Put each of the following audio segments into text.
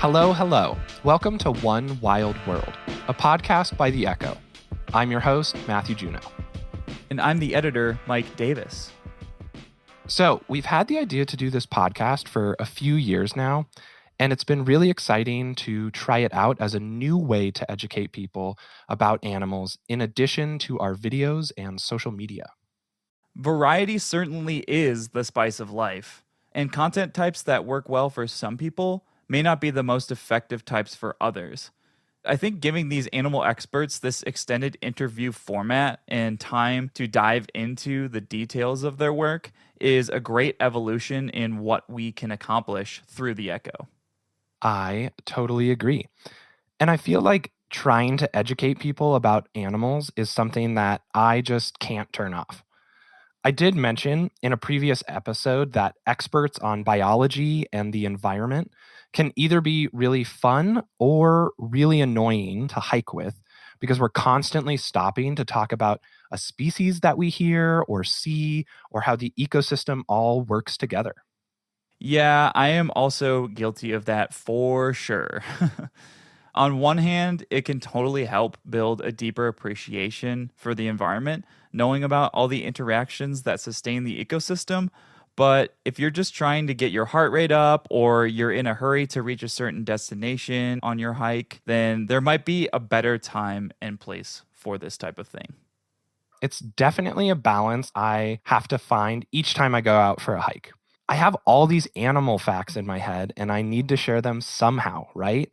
Hello, hello. Welcome to One Wild World, a podcast by The Echo. I'm your host, Matthew Juneau. And I'm the editor, Mike Davis. So we've had the idea to do this podcast for a few years now, and it's been really exciting to try it out as a new way to educate people about animals in addition to our videos and social media. Variety certainly is the spice of life, and content types that work well for some people may not be the most effective types for others. I think giving these animal experts this extended interview format and time to dive into the details of their work is a great evolution in what we can accomplish through the Echo. I totally agree. And I feel like trying to educate people about animals is something that I just can't turn off. I did mention in a previous episode that experts on biology and the environment can either be really fun or really annoying to hike with because we're constantly stopping to talk about a species that we hear or see or how the ecosystem all works together. Yeah, I am also guilty of that for sure. On one hand, it can totally help build a deeper appreciation for the environment, knowing about all the interactions that sustain the ecosystem. But if you're just trying to get your heart rate up or you're in a hurry to reach a certain destination on your hike, then there might be a better time and place for this type of thing. It's definitely a balance I have to find each time I go out for a hike. I have all these animal facts in my head and I need to share them somehow, right?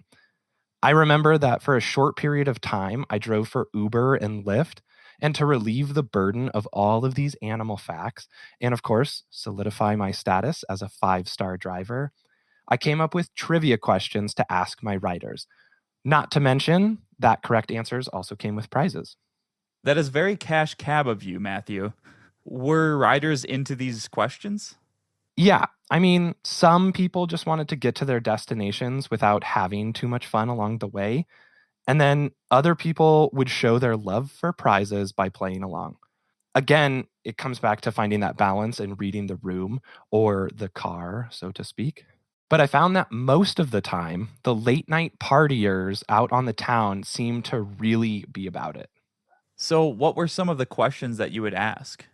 I remember that for a short period of time, I drove for Uber and Lyft, and to relieve the burden of all of these animal facts, and of course, solidify my status as a 5-star driver, I came up with trivia questions to ask my riders. Not to mention that correct answers also came with prizes. That is very cash cab of you, Matthew. Were riders into these questions? Yeah, I mean, some people just wanted to get to their destinations without having too much fun along the way. And then other people would show their love for prizes by playing along. Again, it comes back to finding that balance and reading the room or the car, so to speak. But I found that most of the time, the late night partiers out on the town seemed to really be about it. So, what were some of the questions that you would ask?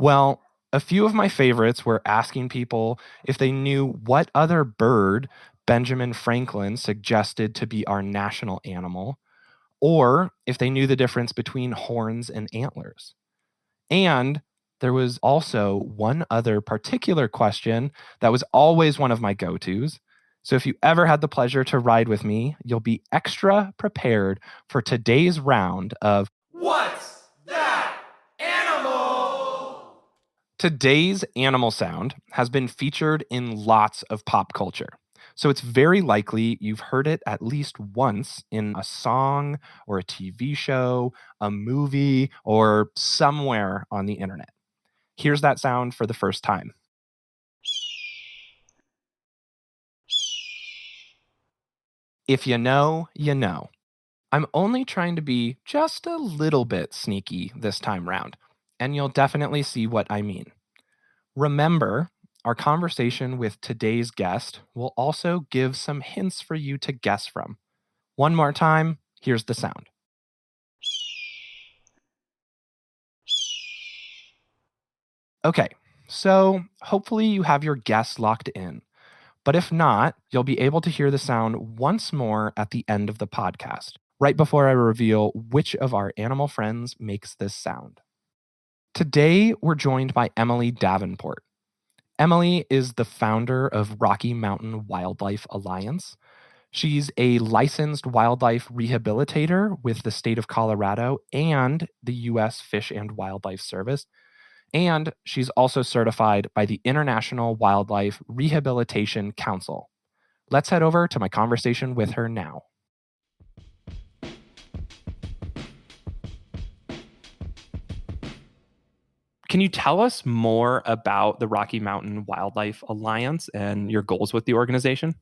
Well, a few of my favorites were asking people if they knew what other bird Benjamin Franklin suggested to be our national animal, or if they knew the difference between horns and antlers. And there was also one other particular question that was always one of my go-tos. So if you ever had the pleasure to ride with me, you'll be extra prepared for today's round of What's that animal? Today's animal sound has been featured in lots of pop culture. So it's very likely you've heard it at least once in a song or a TV show, a movie, or somewhere on the internet. Here's that sound for the first time. If you know, you know. I'm only trying to be just a little bit sneaky this time round, and you'll definitely see what I mean. Remember, our conversation with today's guest will also give some hints for you to guess from. One more time, here's the sound. Okay, so hopefully you have your guess locked in. But if not, you'll be able to hear the sound once more at the end of the podcast, right before I reveal which of our animal friends makes this sound. Today, we're joined by Emily Davenport. Emily is the founder of Rocky Mountain Wildlife Alliance. She's a licensed wildlife rehabilitator with the state of Colorado and the U.S. Fish and Wildlife Service. And she's also certified by the International Wildlife Rehabilitation Council. Let's head over to my conversation with her now. Can you tell us more about the Rocky Mountain Wildlife Alliance and your goals with the organization?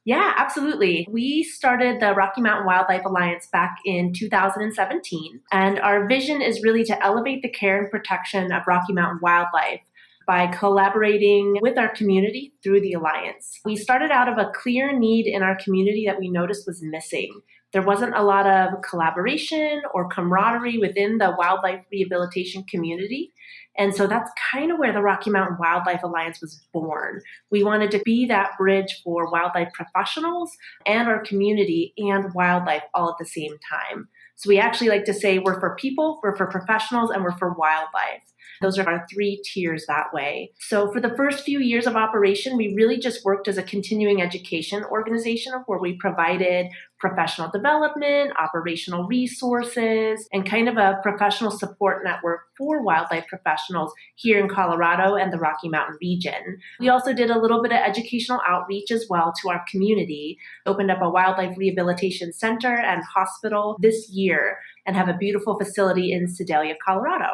Yeah, absolutely. We started the Rocky Mountain Wildlife Alliance back in 2017, and our vision is really to elevate the care and protection of Rocky Mountain wildlife by collaborating with our community through the Alliance. We started out of a clear need in our community that we noticed was missing. There wasn't a lot of collaboration or camaraderie within the wildlife rehabilitation community. And so that's kind of where the Rocky Mountain Wildlife Alliance was born. We wanted to be that bridge for wildlife professionals and our community and wildlife all at the same time. So we actually like to say we're for people, we're for professionals, and we're for wildlife. Those are our three tiers that way. So for the first few years of operation, we really just worked as a continuing education organization where we provided professional development, operational resources, and kind of a professional support network for wildlife professionals here in Colorado and the Rocky Mountain region. We also did a little bit of educational outreach as well to our community, opened up a wildlife rehabilitation center and hospital this year, and have a beautiful facility in Sedalia, Colorado.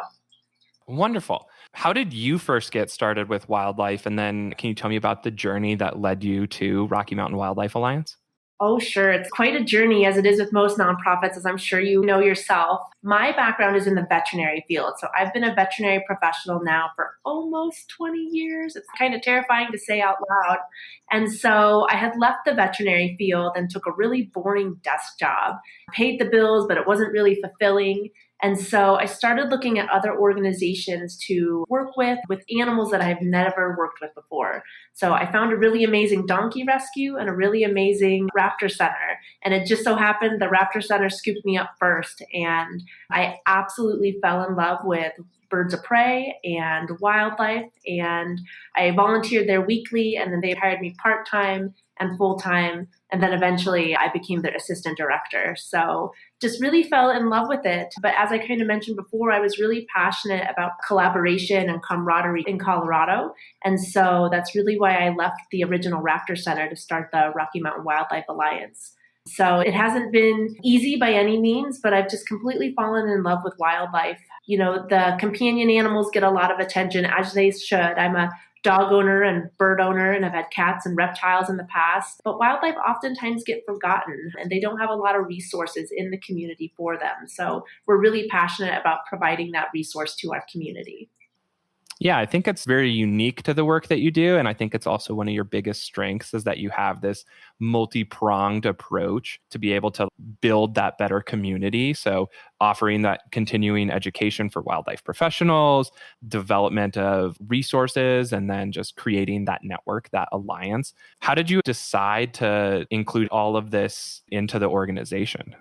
Wonderful. How did you first get started with wildlife? And then can you tell me about the journey that led you to Rocky Mountain Wildlife Alliance? Oh, sure. It's quite a journey, as it is with most nonprofits, as I'm sure you know yourself. My background is in the veterinary field. So I've been a veterinary professional now for almost 20 years. It's kind of terrifying to say out loud. And so I had left the veterinary field and took a really boring desk job, paid the bills, but it wasn't really fulfilling. And so I started looking at other organizations to work with animals that I've never worked with before. So I found a really amazing donkey rescue and a really amazing raptor center. And it just so happened the raptor center scooped me up first. And I absolutely fell in love with birds of prey and wildlife. And I volunteered there weekly, and then they hired me part-time and full-time. And then eventually I became their assistant director. So just really fell in love with it. But as I kind of mentioned before, I was really passionate about collaboration and camaraderie in Colorado. And so that's really why I left the original Raptor Center to start the Rocky Mountain Wildlife Alliance. So it hasn't been easy by any means, but I've just completely fallen in love with wildlife. You know, the companion animals get a lot of attention, as they should. I'm a dog owner and bird owner, and I've had cats and reptiles in the past. But wildlife oftentimes get forgotten, and they don't have a lot of resources in the community for them. So we're really passionate about providing that resource to our community. Yeah, I think it's very unique to the work that you do. And I think it's also one of your biggest strengths is that you have this multi-pronged approach to be able to build that better community. So offering that continuing education for wildlife professionals, development of resources, and then just creating that network, that alliance. How did you decide to include all of this into the organization?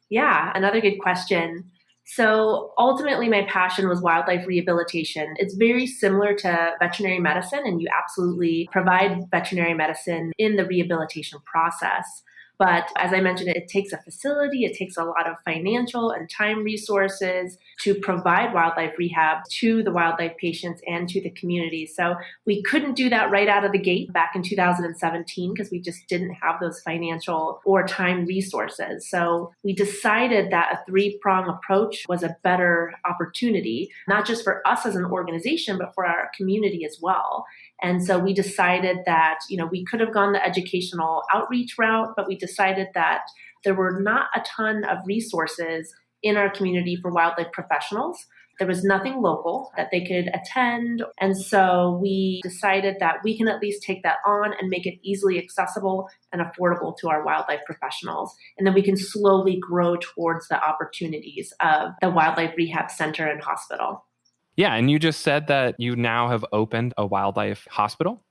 Yeah, another good question. So ultimately, my passion was wildlife rehabilitation. It's very similar to veterinary medicine, and you absolutely provide veterinary medicine in the rehabilitation process. But as I mentioned, it takes a facility, it takes a lot of financial and time resources to provide wildlife rehab to the wildlife patients and to the community. So we couldn't do that right out of the gate back in 2017 because we just didn't have those financial or time resources. So we decided that a three-prong approach was a better opportunity, not just for us as an organization, but for our community as well. And so we decided that, we could have gone the educational outreach route, but we decided that there were not a ton of resources in our community for wildlife professionals. There was nothing local that they could attend. And so we decided that we can at least take that on and make it easily accessible and affordable to our wildlife professionals. And then we can slowly grow towards the opportunities of the Wildlife Rehab Center and Hospital. Yeah, and you just said that you now have opened a wildlife hospital.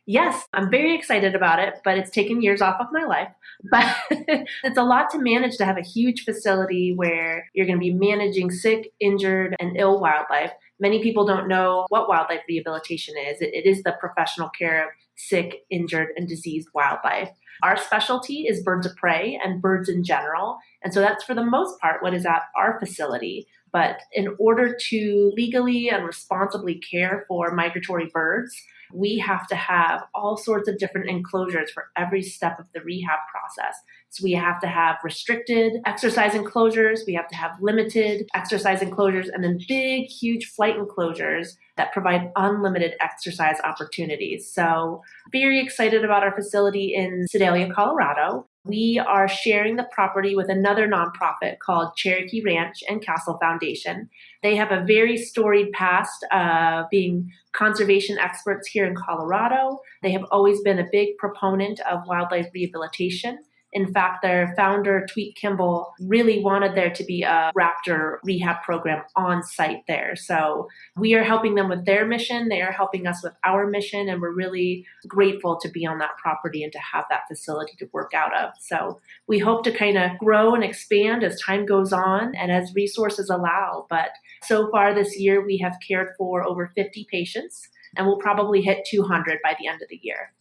Yes, I'm very excited about it, but it's taken years off of my life. But it's a lot to manage to have a huge facility where you're going to be managing sick, injured, and ill wildlife. Many people don't know what wildlife rehabilitation is. It is the professional care of sick, injured, and diseased wildlife. Our specialty is birds of prey and birds in general. And so that's for the most part what is at our facility. But in order to legally and responsibly care for migratory birds, we have to have all sorts of different enclosures for every step of the rehab process. So we have to have restricted exercise enclosures, we have to have limited exercise enclosures, and then big, huge flight enclosures that provide unlimited exercise opportunities. So very excited about our facility in Sedalia, Colorado. We are sharing the property with another nonprofit called Cherokee Ranch and Castle Foundation. They have a very storied past of being conservation experts here in Colorado. They have always been a big proponent of wildlife rehabilitation. In fact, their founder, Tweet Kimball, really wanted there to be a raptor rehab program on site there. So we are helping them with their mission. They are helping us with our mission. And we're really grateful to be on that property and to have that facility to work out of. So we hope to kind of grow and expand as time goes on and as resources allow. But so far this year, we have cared for over 50 patients, and we'll probably hit 200 by the end of the year.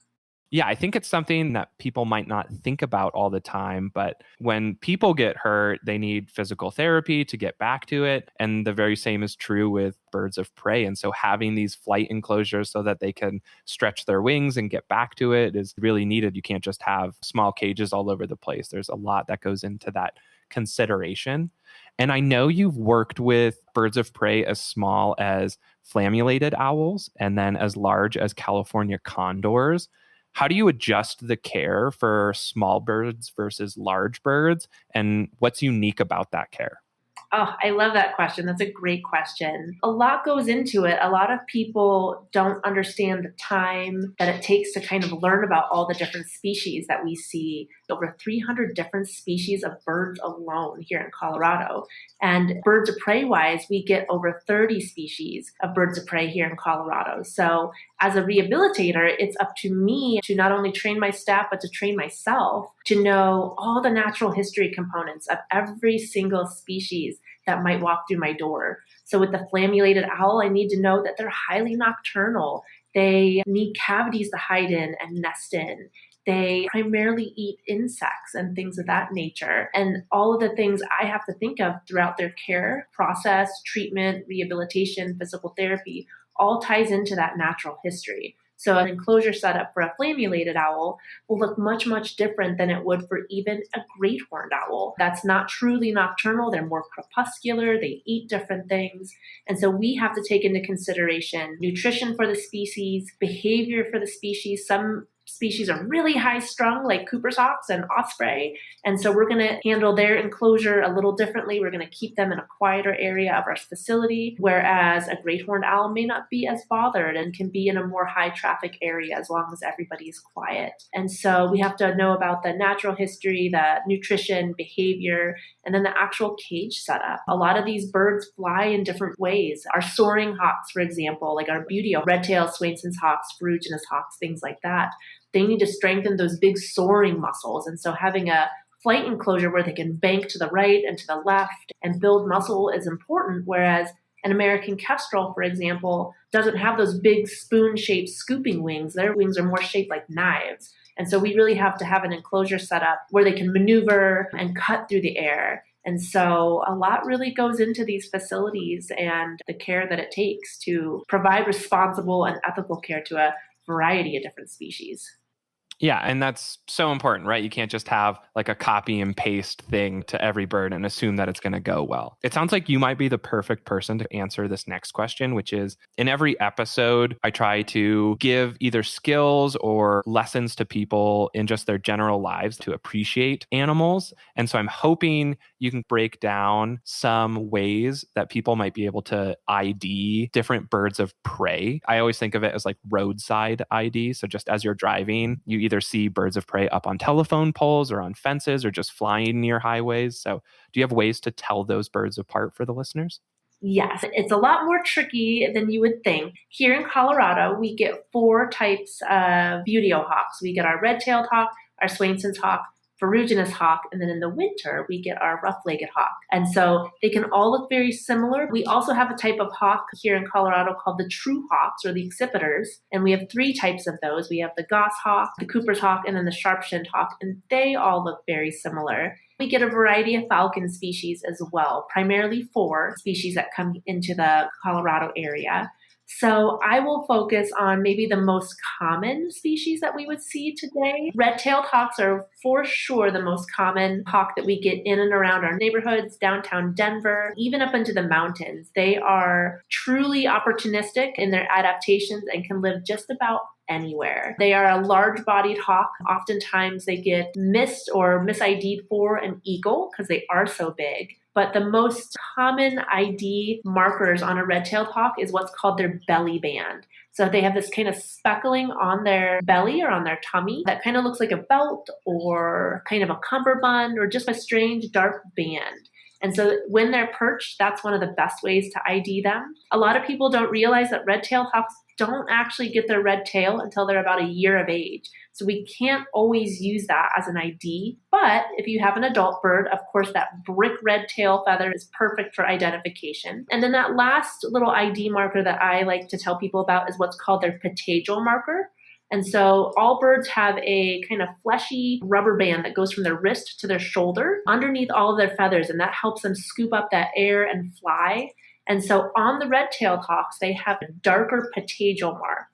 Yeah, I think it's something that people might not think about all the time, but when people get hurt, they need physical therapy to get back to it. And the very same is true with birds of prey. And so having these flight enclosures so that they can stretch their wings and get back to it is really needed. You can't just have small cages all over the place. There's a lot that goes into that consideration. And I know you've worked with birds of prey as small as flammulated owls and then as large as California condors. How do you adjust the care for small birds versus large birds? And what's unique about that care? Oh, I love that question. That's a great question. A lot goes into it. A lot of people don't understand the time that it takes to kind of learn about all the different species that we see. Over 300 different species of birds alone here in Colorado. And birds of prey wise, we get over 30 species of birds of prey here in Colorado. So as a rehabilitator, it's up to me to not only train my staff, but to train myself to know all the natural history components of every single species that might walk through my door. So with the flammulated owl, I need to know that they're highly nocturnal. They need cavities to hide in and nest in. They primarily eat insects and things of that nature. And all of the things I have to think of throughout their care, process, treatment, rehabilitation, physical therapy, all ties into that natural history. So an enclosure setup for a flammulated owl will look much, much different than it would for even a great horned owl. That's not truly nocturnal. They're more crepuscular. They eat different things. And so we have to take into consideration nutrition for the species, behavior for the species. Some species are really high strung, like Cooper's hawks and osprey. And so we're going to handle their enclosure a little differently. We're going to keep them in a quieter area of our facility, whereas a great horned owl may not be as bothered and can be in a more high traffic area as long as everybody is quiet. And so we have to know about the natural history, the nutrition, behavior, and then the actual cage setup. A lot of these birds fly in different ways. Our soaring hawks, for example, like our buteo, red-tailed Swainson's hawks, ferruginous hawks, things like that. They need to strengthen those big soaring muscles. And so having a flight enclosure where they can bank to the right and to the left and build muscle is important, whereas an American kestrel, for example, doesn't have those big spoon-shaped scooping wings. Their wings are more shaped like knives. And so we really have to have an enclosure set up where they can maneuver and cut through the air. And so a lot really goes into these facilities and the care that it takes to provide responsible and ethical care to a variety of different species. Yeah, and that's so important, right? You can't just have like a copy and paste thing to every bird and assume that it's going to go well. It sounds like you might be the perfect person to answer this next question, which is in every episode, I try to give either skills or lessons to people in just their general lives to appreciate animals. And so I'm hoping you can break down some ways that people might be able to ID different birds of prey. I always think of it as like roadside ID. So just as you're driving, you either see birds of prey up on telephone poles or on fences or just flying near highways. So do you have ways to tell those birds apart for the listeners? Yes, it's a lot more tricky than you would think. Here in Colorado, we get 4 types of buteo hawks. We get our red-tailed hawk, our Swainson's hawk, ferruginous hawk, and then in the winter, we get our rough-legged hawk. And so they can all look very similar. We also have a type of hawk here in Colorado called the true hawks or the accipiters. And we have 3 types of those. We have the goshawk, the Cooper's hawk, and then the sharp-shinned hawk. And they all look very similar. We get a variety of falcon species as well, primarily 4 species that come into the Colorado area. So I will focus on maybe the most common species that we would see today. Red-tailed hawks are for sure the most common hawk that we get in and around our neighborhoods, downtown Denver, even up into the mountains. They are truly opportunistic in their adaptations and can live just about anywhere. They are a large-bodied hawk. Oftentimes they get missed or mis-ID'd for an eagle because they are so big. But the most common ID markers on a red-tailed hawk is what's called their belly band. So they have this kind of speckling on their belly or on their tummy that kind of looks like a belt or kind of a cummerbund or just a strange dark band. And so when they're perched, that's one of the best ways to ID them. A lot of people don't realize that red-tailed hawks don't actually get their red tail until they're about a year of age. So we can't always use that as an ID. But if you have an adult bird, of course, that brick red tail feather is perfect for identification. And then that last little ID marker that I like to tell people about is what's called their patagial marker. And so all birds have a kind of fleshy rubber band that goes from their wrist to their shoulder underneath all of their feathers, and that helps them scoop up that air and fly. And so on the red-tailed hawks, they have a darker patagial mark.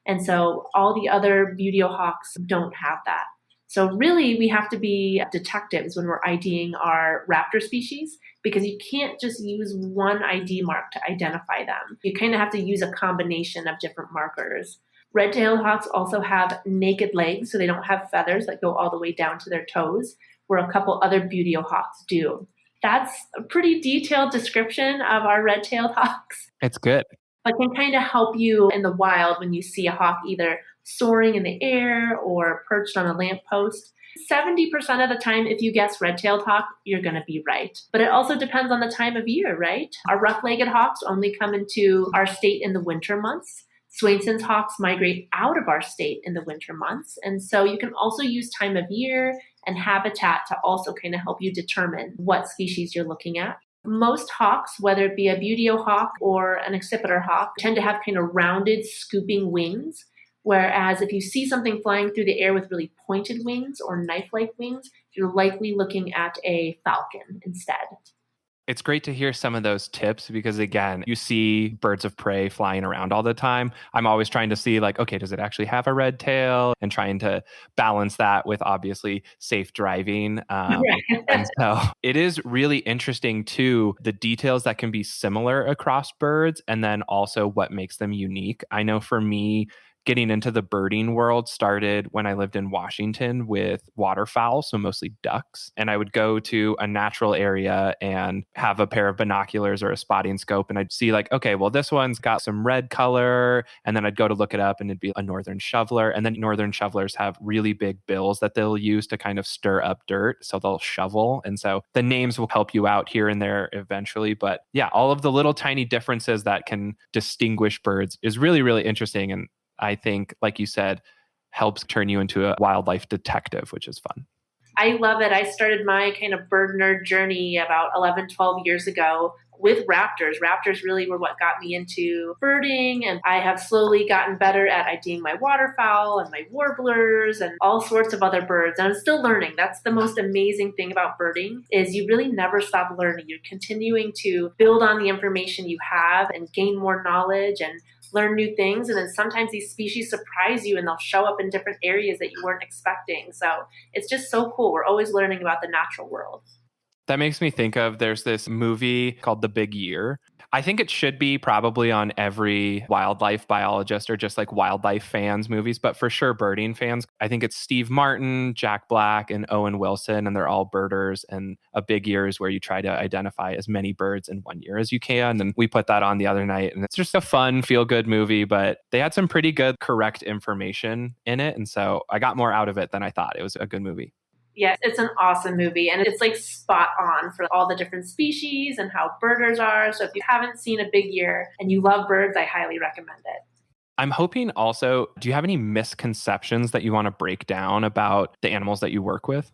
And so all the other buteo hawks don't have that. So really, we have to be detectives when we're IDing our raptor species because you can't just use one ID mark to identify them. You kind of have to use a combination of different markers. Red-tailed hawks also have naked legs, so they don't have feathers that go all the way down to their toes, where a couple other buteo hawks do. That's a pretty detailed description of our red-tailed hawks. It's good. But can kind of help you in the wild when you see a hawk either soaring in the air or perched on a lamppost. 70% of the time, if you guess red-tailed hawk, you're going to be right. But it also depends on the time of year, right? Our rough-legged hawks only come into our state in the winter months. Swainson's hawks migrate out of our state in the winter months. And so you can also use time of year and habitat to also kind of help you determine what species you're looking at. Most hawks, whether it be a buteo hawk or an accipiter hawk, tend to have kind of rounded, scooping wings. Whereas if you see something flying through the air with really pointed wings or knife-like wings, you're likely looking at a falcon instead. It's great to hear some of those tips because, again, you see birds of prey flying around all the time. I'm always trying to see, like, okay, does it actually have a red tail? And trying to balance that with obviously safe driving. And so it is really interesting, too, the details that can be similar across birds and then also what makes them unique. I know for me, getting into the birding world started when I lived in Washington with waterfowl, so mostly ducks. And I would go to a natural area and have a pair of binoculars or a spotting scope. And I'd see like, okay, well, this one's got some red color. And then I'd go to look it up and it'd be a northern shoveler. And then northern shovelers have really big bills that they'll use to kind of stir up dirt. So they'll shovel. And so the names will help you out here and there eventually. But yeah, all of the little tiny differences that can distinguish birds is really, really interesting. And I think, like you said, helps turn you into a wildlife detective, which is fun. I love it. I started my kind of bird nerd journey about 11, 12 years ago with raptors. Raptors really were what got me into birding, and I have slowly gotten better at IDing my waterfowl and my warblers and all sorts of other birds. And I'm still learning. That's the most amazing thing about birding is you really never stop learning. You're continuing to build on the information you have and gain more knowledge and learn new things. And then sometimes these species surprise you and they'll show up in different areas that you weren't expecting. So it's just so cool. We're always learning about the natural world. That makes me think of there's this movie called The Big Year. I think it should be probably on every wildlife biologist or just like wildlife fans movies, but for sure birding fans. I think it's Steve Martin, Jack Black, and Owen Wilson, and they're all birders. And A Big Year is where you try to identify as many birds in 1 year as you can. And we put that on the other night, and it's just a fun, feel-good movie, but they had some pretty good, correct information in it. And so I got more out of it than I thought. It was a good movie. Yes, it's an awesome movie, and it's like spot on for all the different species and how birders are. So if you haven't seen A Big Year and you love birds, I highly recommend it. I'm hoping also, do you have any misconceptions that you want to break down about the animals that you work with?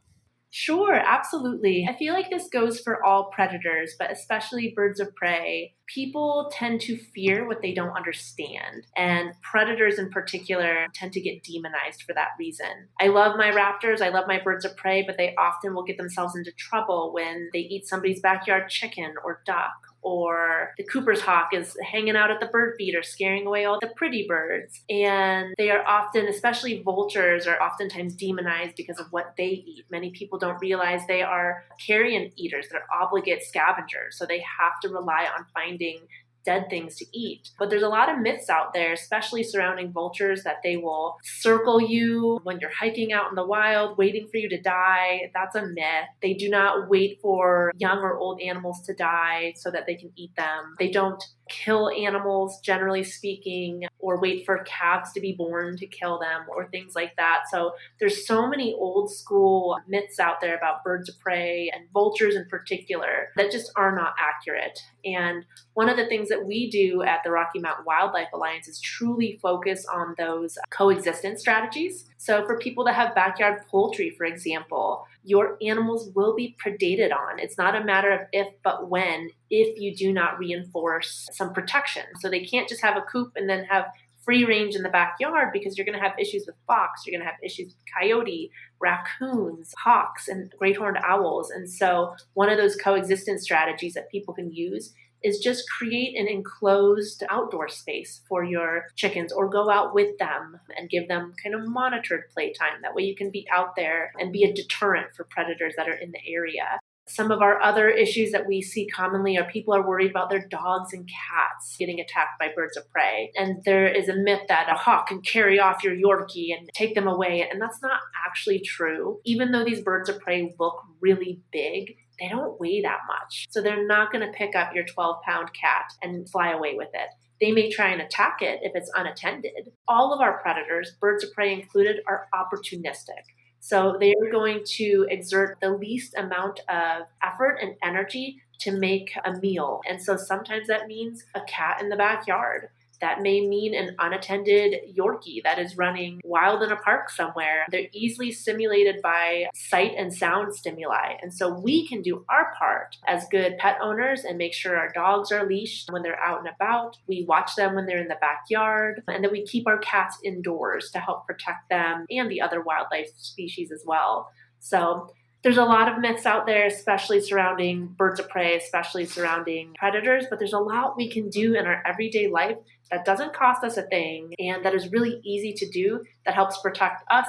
Sure, absolutely. I feel like this goes for all predators, but especially birds of prey. People tend to fear what they don't understand, and predators in particular tend to get demonized for that reason. I love my raptors, I love my birds of prey, but they often will get themselves into trouble when they eat somebody's backyard chicken or duck, or the Cooper's hawk is hanging out at the bird feeder, scaring away all the pretty birds. And they are often, especially vultures, are oftentimes demonized because of what they eat. Many people don't realize they are carrion eaters. They're obligate scavengers. So they have to rely on finding dead things to eat. But there's a lot of myths out there, especially surrounding vultures, that they will circle you when you're hiking out in the wild, waiting for you to die. That's a myth. They do not wait for young or old animals to die so that they can eat them. They don't kill animals, generally speaking, or wait for calves to be born to kill them or things like that. So there's so many old school myths out there about birds of prey and vultures in particular that just are not accurate. And one of the things that we do at the Rocky Mountain Wildlife Alliance is truly focus on those coexistence strategies. So for people that have backyard poultry, for example, your animals will be predated on. It's not a matter of if, but when, if you do not reinforce some protection. So they can't just have a coop and then have free range in the backyard, because you're going to have issues with fox, you're going to have issues with coyote, raccoons, hawks, and great horned owls. And so one of those coexistence strategies that people can use is just create an enclosed outdoor space for your chickens, or go out with them and give them kind of monitored playtime. That way you can be out there and be a deterrent for predators that are in the area. Some of our other issues that we see commonly are people are worried about their dogs and cats getting attacked by birds of prey. And there is a myth that a hawk can carry off your Yorkie and take them away. And that's not actually true. Even though these birds of prey look really big, they don't weigh that much. So they're not going to pick up your 12-pound cat and fly away with it. They may try and attack it if it's unattended. All of our predators, birds of prey included, are opportunistic. So they are going to exert the least amount of effort and energy to make a meal. And so sometimes that means a cat in the backyard. That may mean an unattended Yorkie that is running wild in a park somewhere. They're easily stimulated by sight and sound stimuli. And so we can do our part as good pet owners and make sure our dogs are leashed when they're out and about. We watch them when they're in the backyard, and then we keep our cats indoors to help protect them and the other wildlife species as well. So there's a lot of myths out there, especially surrounding birds of prey, especially surrounding predators, but there's a lot we can do in our everyday life that doesn't cost us a thing and that is really easy to do, that helps protect us,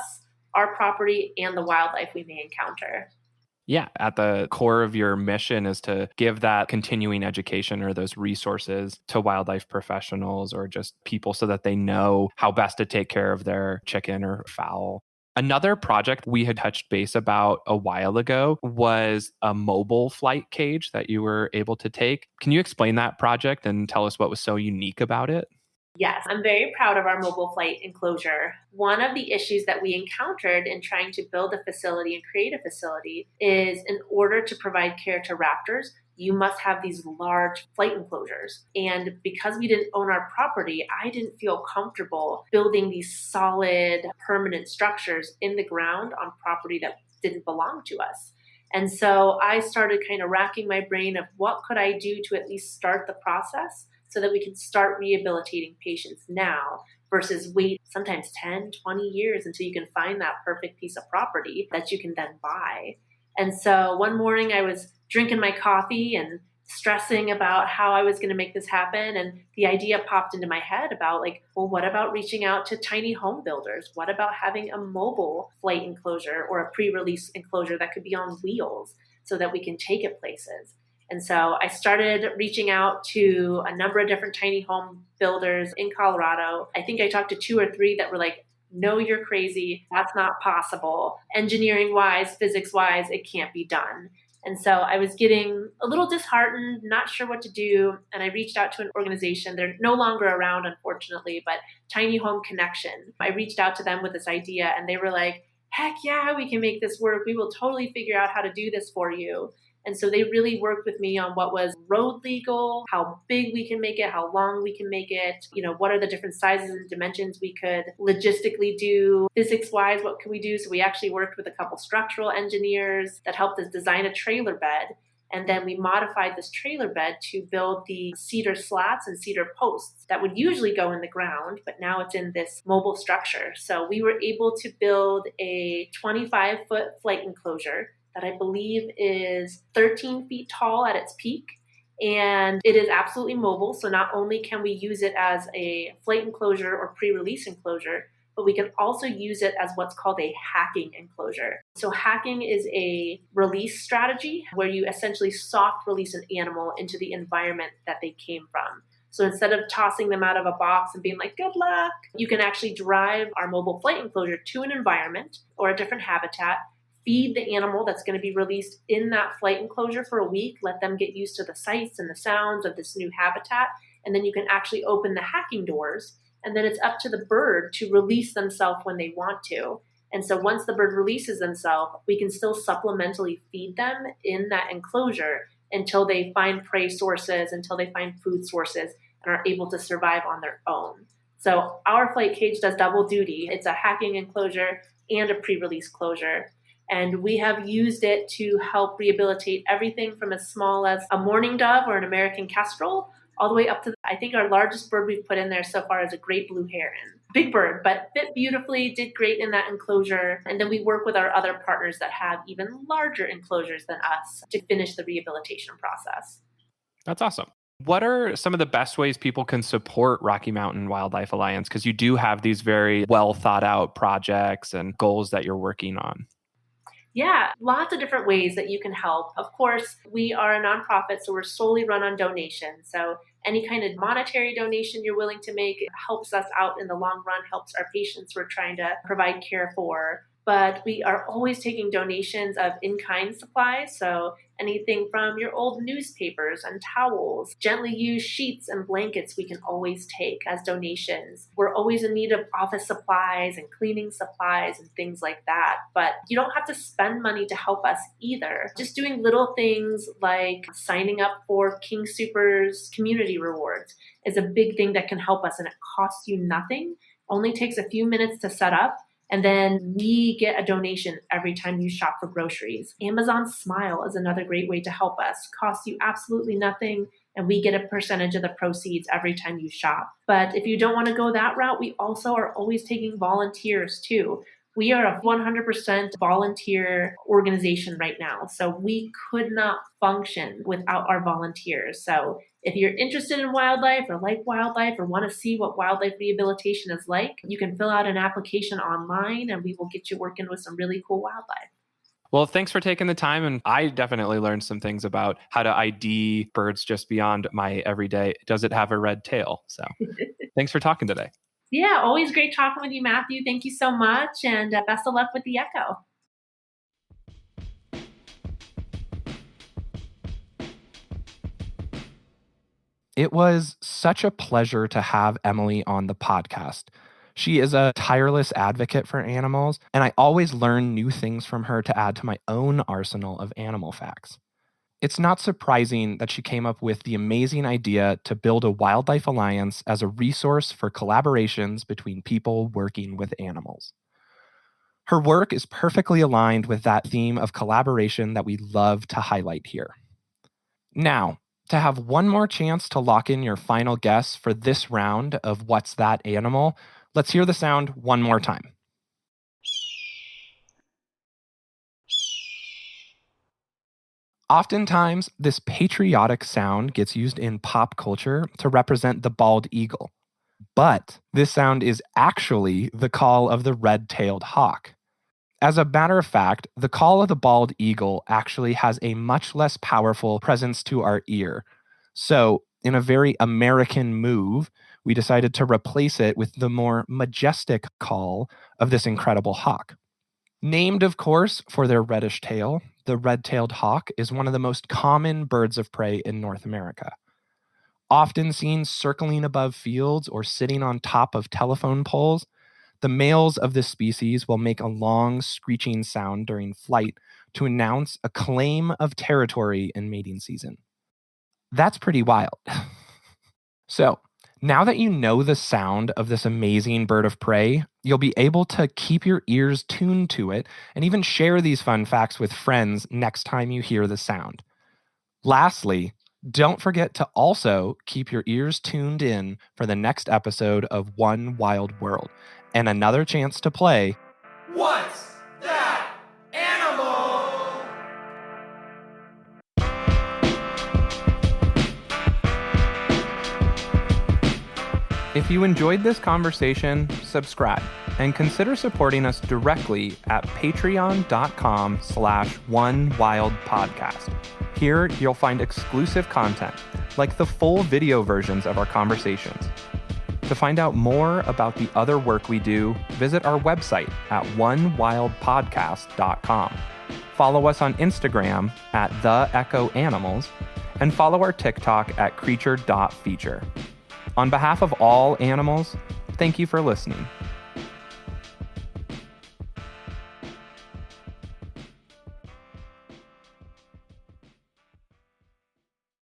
our property, and the wildlife we may encounter. Yeah, at the core of your mission is to give that continuing education or those resources to wildlife professionals or just people so that they know how best to take care of their chicken or fowl. Another project we had touched base about a while ago was a mobile flight cage that you were able to take. Can you explain that project and tell us what was so unique about it? Yes, I'm very proud of our mobile flight enclosure. One of the issues that we encountered in trying to build a facility and create a facility is, in order to provide care to raptors, you must have these large flight enclosures. And because we didn't own our property, I didn't feel comfortable building these solid, permanent structures in the ground on property that didn't belong to us. And so I started kind of racking my brain of what could I do to at least start the process so that we can start rehabilitating patients now versus wait sometimes 10, 20 years until you can find that perfect piece of property that you can then buy. And so one morning I was drinking my coffee and stressing about how I was going to make this happen. And the idea popped into my head about well, what about reaching out to tiny home builders? What about having a mobile flight enclosure or a pre-release enclosure that could be on wheels so that we can take it places? And so I started reaching out to a number of different tiny home builders in Colorado. I think I talked to 2 or 3 that were like, no, you're crazy. That's not possible. Engineering wise, physics wise, it can't be done. And so I was getting a little disheartened, not sure what to do. And I reached out to an organization. They're no longer around, unfortunately, but Tiny Home Connection. I reached out to them with this idea and they were like, heck yeah, we can make this work. We will totally figure out how to do this for you. And so they really worked with me on what was road legal, how big we can make it, how long we can make it, what are the different sizes and dimensions we could logistically do, physics-wise, what can we do? So we actually worked with a couple structural engineers that helped us design a trailer bed. And then we modified this trailer bed to build the cedar slats and cedar posts that would usually go in the ground, but now it's in this mobile structure. So we were able to build a 25-foot flight enclosure that I believe is 13 feet tall at its peak. And it is absolutely mobile. So not only can we use it as a flight enclosure or pre-release enclosure, but we can also use it as what's called a hacking enclosure. So hacking is a release strategy where you essentially soft release an animal into the environment that they came from. So instead of tossing them out of a box and being like, good luck, you can actually drive our mobile flight enclosure to an environment or a different habitat, feed the animal that's going to be released in that flight enclosure for a week, let them get used to the sights and the sounds of this new habitat, and then you can actually open the hacking doors, and then it's up to the bird to release themselves when they want to. And so once the bird releases themselves, we can still supplementally feed them in that enclosure until they find prey sources, until they find food sources, and are able to survive on their own. So our flight cage does double duty. It's a hacking enclosure and a pre-release closure. And we have used it to help rehabilitate everything from as small as a mourning dove or an American kestrel, all the way up to, I think our largest bird we've put in there so far is a great blue heron. Big bird, but fit beautifully, did great in that enclosure. And then we work with our other partners that have even larger enclosures than us to finish the rehabilitation process. That's awesome. What are some of the best ways people can support Rocky Mountain Wildlife Alliance? Because you do have these very well thought out projects and goals that you're working on. Yeah, lots of different ways that you can help. Of course, we are a nonprofit, so we're solely run on donations. So any kind of monetary donation you're willing to make helps us out in the long run, helps our patients we're trying to provide care for. But we are always taking donations of in-kind supplies. So anything from your old newspapers and towels, gently used sheets and blankets we can always take as donations. We're always in need of office supplies and cleaning supplies and things like that. But you don't have to spend money to help us either. Just doing little things like signing up for King Super's community rewards is a big thing that can help us, and it costs you nothing. Only takes a few minutes to set up. And then we get a donation every time you shop for groceries. Amazon Smile is another great way to help us. Costs you absolutely nothing, and we get a percentage of the proceeds every time you shop. But if you don't want to go that route, we also are always taking volunteers too. We are a 100% volunteer organization right now, so we could not function without our volunteers. So if you're interested in wildlife or like wildlife or want to see what wildlife rehabilitation is like, you can fill out an application online and we will get you working with some really cool wildlife. Well, thanks for taking the time. And I definitely learned some things about how to ID birds just beyond my everyday, does it have a red tail? So thanks for talking today. Yeah, always great talking with you, Matthew. Thank you so much, and best of luck with the Echo. It was such a pleasure to have Emily on the podcast. She is a tireless advocate for animals, and I always learn new things from her to add to my own arsenal of animal facts. It's not surprising that she came up with the amazing idea to build a wildlife alliance as a resource for collaborations between people working with animals. Her work is perfectly aligned with that theme of collaboration that we love to highlight here. Now, to have one more chance to lock in your final guess for this round of What's That Animal, let's hear the sound one more time. Oftentimes, this patriotic sound gets used in pop culture to represent the bald eagle. But this sound is actually the call of the red-tailed hawk. As a matter of fact, the call of the bald eagle actually has a much less powerful presence to our ear. So, in a very American move, we decided to replace it with the more majestic call of this incredible hawk. Named, of course, for their reddish tail, the red-tailed hawk is one of the most common birds of prey in North America. Often seen circling above fields or sitting on top of telephone poles, the males of this species will make a long screeching sound during flight to announce a claim of territory in mating season. That's pretty wild. So, now that you know the sound of this amazing bird of prey, you'll be able to keep your ears tuned to it and even share these fun facts with friends next time you hear the sound. Lastly, don't forget to also keep your ears tuned in for the next episode of One Wild World and another chance to play What's That Animal? If you enjoyed this conversation, subscribe and consider supporting us directly at patreon.com/onewildpodcast. Here, you'll find exclusive content, like the full video versions of our conversations. To find out more about the other work we do, visit our website at onewildpodcast.com. Follow us on Instagram at @theechoanimals, and follow our TikTok at creature.feature. On behalf of all animals, thank you for listening.